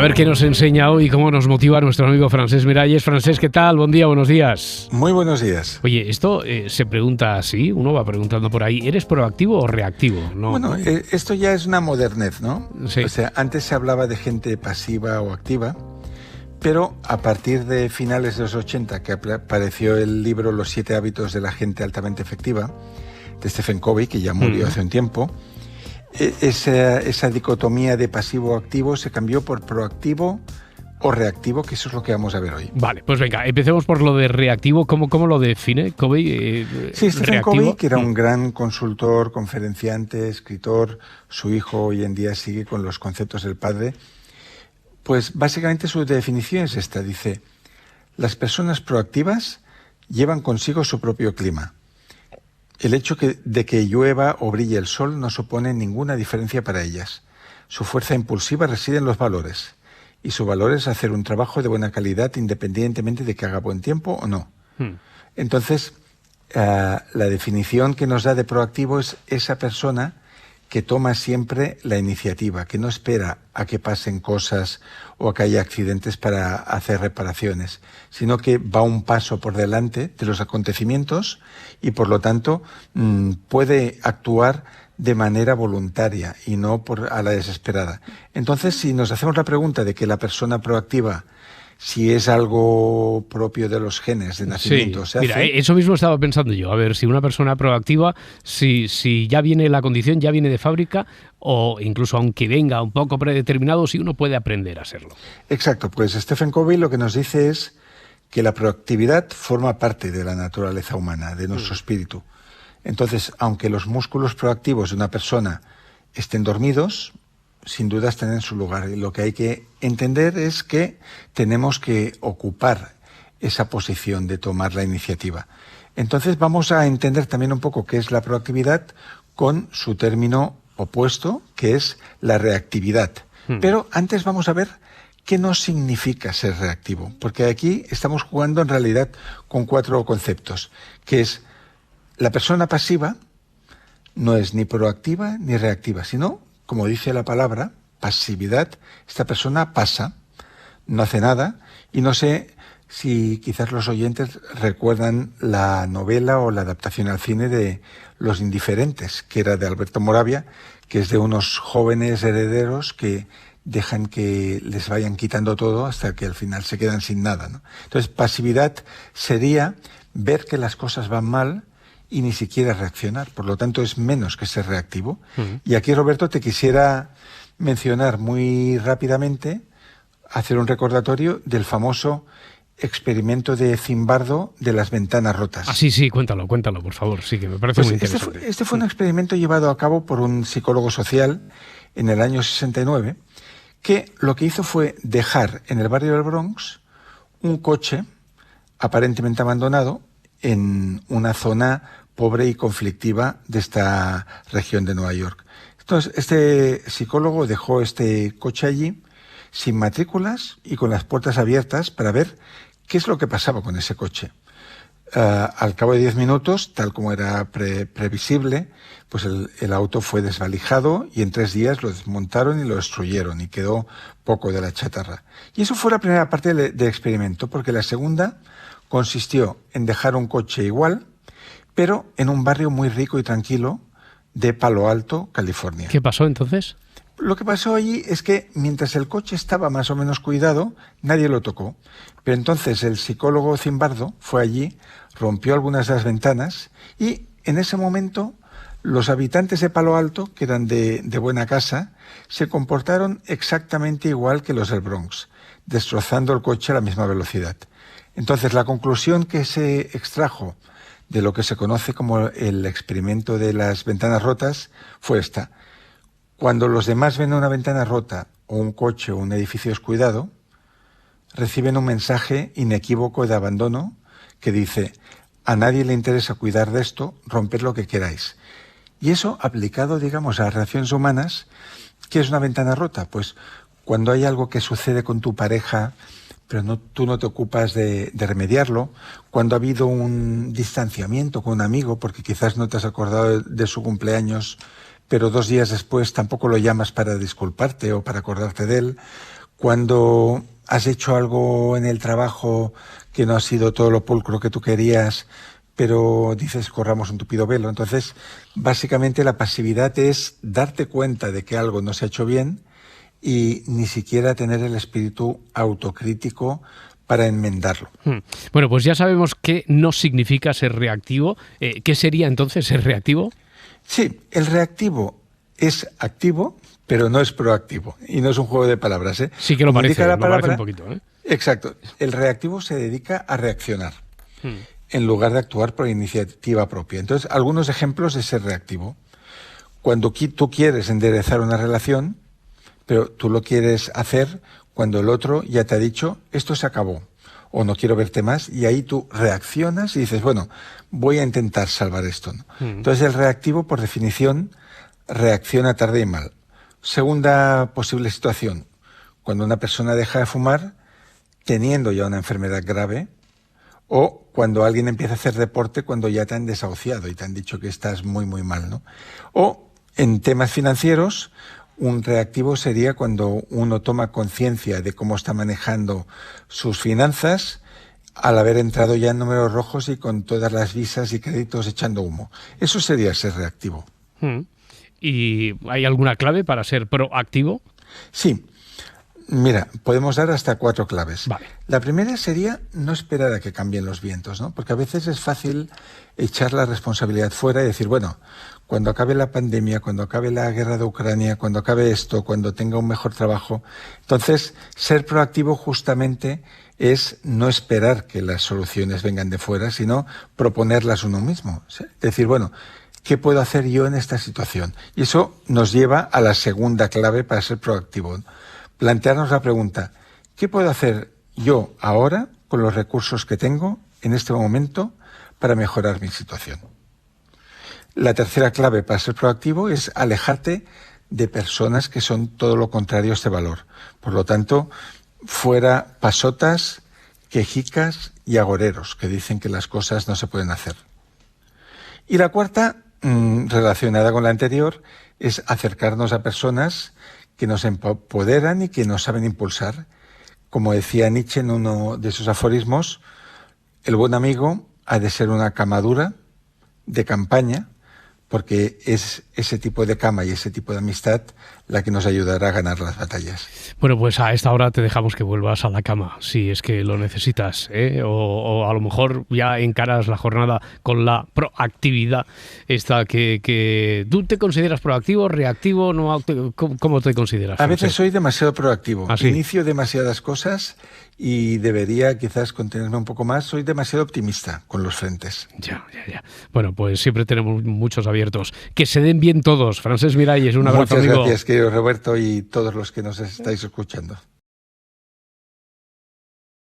ver qué nos enseña hoy, cómo nos motiva nuestro amigo Francesc Miralles. Francesc, ¿qué tal? Buen día, buenos días. Muy buenos días. Oye, esto se pregunta así, uno va preguntando por ahí, ¿eres proactivo o reactivo? No, bueno, esto ya es una modernez, ¿no? Sí. O sea, antes se hablaba de gente pasiva o activa, pero a partir de finales de los 80, que apareció el libro Los 7 hábitos de la gente altamente efectiva, de Stephen Covey, que ya murió hace un tiempo, esa dicotomía de pasivo-activo se cambió por proactivo o reactivo, que eso es lo que vamos a ver hoy. Vale, pues venga, empecemos por lo de reactivo. ¿Cómo lo define Covey? Sí, Stephen Covey, que era un gran consultor, conferenciante, escritor, su hijo hoy en día sigue con los conceptos del padre, pues básicamente su definición es esta, dice: las personas proactivas llevan consigo su propio clima. El hecho de que llueva o brille el sol no supone ninguna diferencia para ellas. Su fuerza impulsiva reside en los valores, y su valor es hacer un trabajo de buena calidad independientemente de que haga buen tiempo o no. Entonces, la definición que nos da de proactivo es esa persona que toma siempre la iniciativa, que no espera a que pasen cosas o a que haya accidentes para hacer reparaciones, sino que va un paso por delante de los acontecimientos y, por lo tanto, puede actuar de manera voluntaria y no a la desesperada. Entonces, si nos hacemos la pregunta de que la persona proactiva, si es algo propio de los genes de nacimiento, sí. Mira, eso mismo estaba pensando yo. A ver, si una persona proactiva, si ya viene la condición, ya viene de fábrica, o incluso aunque venga un poco predeterminado, si uno puede aprender a serlo. Exacto, pues Stephen Covey lo que nos dice es que la proactividad forma parte de la naturaleza humana, de nuestro espíritu. Entonces, aunque los músculos proactivos de una persona estén dormidos, sin duda están en su lugar. Y lo que hay que entender es que tenemos que ocupar esa posición de tomar la iniciativa. Entonces vamos a entender también un poco qué es la proactividad con su término opuesto, que es la reactividad. Pero antes vamos a ver qué no significa ser reactivo, porque aquí estamos jugando en realidad con 4 conceptos, que es la persona pasiva no es ni proactiva ni reactiva, sino, como dice la palabra, pasividad. Esta persona pasa, no hace nada, y no sé si quizás los oyentes recuerdan la novela o la adaptación al cine de Los indiferentes, que era de Alberto Moravia, que es de unos jóvenes herederos que dejan que les vayan quitando todo hasta que al final se quedan sin nada, ¿no? Entonces, pasividad sería ver que las cosas van mal y ni siquiera reaccionar. Por lo tanto, es menos que ser reactivo. Y aquí, Roberto, te quisiera mencionar muy rápidamente, hacer un recordatorio del famoso experimento de Zimbardo de las ventanas rotas. Ah, sí, cuéntalo, por favor. Sí, que me parece muy interesante. Este fue un experimento llevado a cabo por un psicólogo social en el año 69, que lo que hizo fue dejar en el barrio del Bronx un coche aparentemente abandonado en una zona pobre y conflictiva de esta región de Nueva York. Entonces, este psicólogo dejó este coche allí, sin matrículas y con las puertas abiertas, para ver qué es lo que pasaba con ese coche. Al cabo de 10 minutos, tal como era previsible, pues el auto fue desvalijado y en 3 días lo desmontaron y lo destruyeron y quedó poco de la chatarra. Y eso fue la primera parte del experimento, porque la segunda consistió en dejar un coche igual, pero en un barrio muy rico y tranquilo de Palo Alto, California. ¿Qué pasó entonces? Lo que pasó allí es que mientras el coche estaba más o menos cuidado, nadie lo tocó. Pero entonces el psicólogo Zimbardo fue allí, rompió algunas de las ventanas y en ese momento los habitantes de Palo Alto, que eran de buena casa, se comportaron exactamente igual que los del Bronx, destrozando el coche a la misma velocidad. Entonces la conclusión que se extrajo de lo que se conoce como el experimento de las ventanas rotas fue esta: cuando los demás ven una ventana rota o un coche o un edificio descuidado, reciben un mensaje inequívoco de abandono que dice: a nadie le interesa cuidar de esto, romped lo que queráis. Y eso aplicado, digamos, a las relaciones humanas, ¿qué es una ventana rota? Pues cuando hay algo que sucede con tu pareja, pero tú no te ocupas de remediarlo, cuando ha habido un distanciamiento con un amigo porque quizás no te has acordado de su cumpleaños, pero 2 días después tampoco lo llamas para disculparte o para acordarte de él, Cuando has hecho algo en el trabajo que no ha sido todo lo pulcro que tú querías, pero dices corramos un tupido velo. Entonces, básicamente la pasividad es darte cuenta de que algo no se ha hecho bien y ni siquiera tener el espíritu autocrítico para enmendarlo. Bueno, pues ya sabemos qué no significa ser reactivo. ¿Qué sería entonces ser reactivo? Sí, el reactivo es activo, pero no es proactivo. Y no es un juego de palabras, ¿eh? Sí que lo parece, lo parece un poquito, ¿eh? Exacto. El reactivo se dedica a reaccionar, en lugar de actuar por iniciativa propia. Entonces, algunos ejemplos de ser reactivo. Cuando tú quieres enderezar una relación, pero tú lo quieres hacer cuando el otro ya te ha dicho, esto se acabó, o no quiero verte más, y ahí tú reaccionas y dices, bueno, voy a intentar salvar esto, ¿no? Entonces, el reactivo, por definición, reacciona tarde y mal. Segunda posible situación, cuando una persona deja de fumar teniendo ya una enfermedad grave, o cuando alguien empieza a hacer deporte cuando ya te han desahuciado y te han dicho que estás muy, muy mal, ¿no? O en temas financieros, un reactivo sería cuando uno toma conciencia de cómo está manejando sus finanzas al haber entrado ya en números rojos y con todas las visas y créditos echando humo. Eso sería ser reactivo. ¿Y hay alguna clave para ser proactivo? Sí. Mira, podemos dar hasta 4 claves. Vale. La primera sería no esperar a que cambien los vientos, ¿no? Porque a veces es fácil echar la responsabilidad fuera y decir, bueno, cuando acabe la pandemia, cuando acabe la guerra de Ucrania, cuando acabe esto, cuando tenga un mejor trabajo. Entonces, ser proactivo justamente es no esperar que las soluciones vengan de fuera, sino proponerlas uno mismo. ¿Sí? Decir, bueno, ¿qué puedo hacer yo en esta situación? Y eso nos lleva a la segunda clave para ser proactivo. Plantearnos la pregunta, ¿qué puedo hacer yo ahora con los recursos que tengo en este momento para mejorar mi situación? La tercera clave para ser proactivo es alejarte de personas que son todo lo contrario a este valor. Por lo tanto, fuera pasotas, quejicas y agoreros que dicen que las cosas no se pueden hacer. Y la cuarta, relacionada con la anterior, es acercarnos a personas que nos empoderan y que nos saben impulsar. Como decía Nietzsche en uno de sus aforismos, el buen amigo ha de ser una cama dura de campaña, porque es ese tipo de cama y ese tipo de amistad la que nos ayudará a ganar las batallas. Bueno, pues a esta hora te dejamos que vuelvas a la cama, si es que lo necesitas, ¿eh? O a lo mejor ya encaras la jornada con la proactividad esta que ¿tú te consideras proactivo, reactivo? No, ¿cómo te consideras? A veces soy demasiado proactivo. ¿Ah, sí? Inicio demasiadas cosas y debería quizás contenerme un poco más. Soy demasiado optimista con los frentes. Ya. Bueno, pues siempre tenemos muchos abiertos. Que se den bien todos. Francesc Miralles, un abrazo, Muchas amigo. gracias, querido Roberto, y todos los que nos estáis escuchando.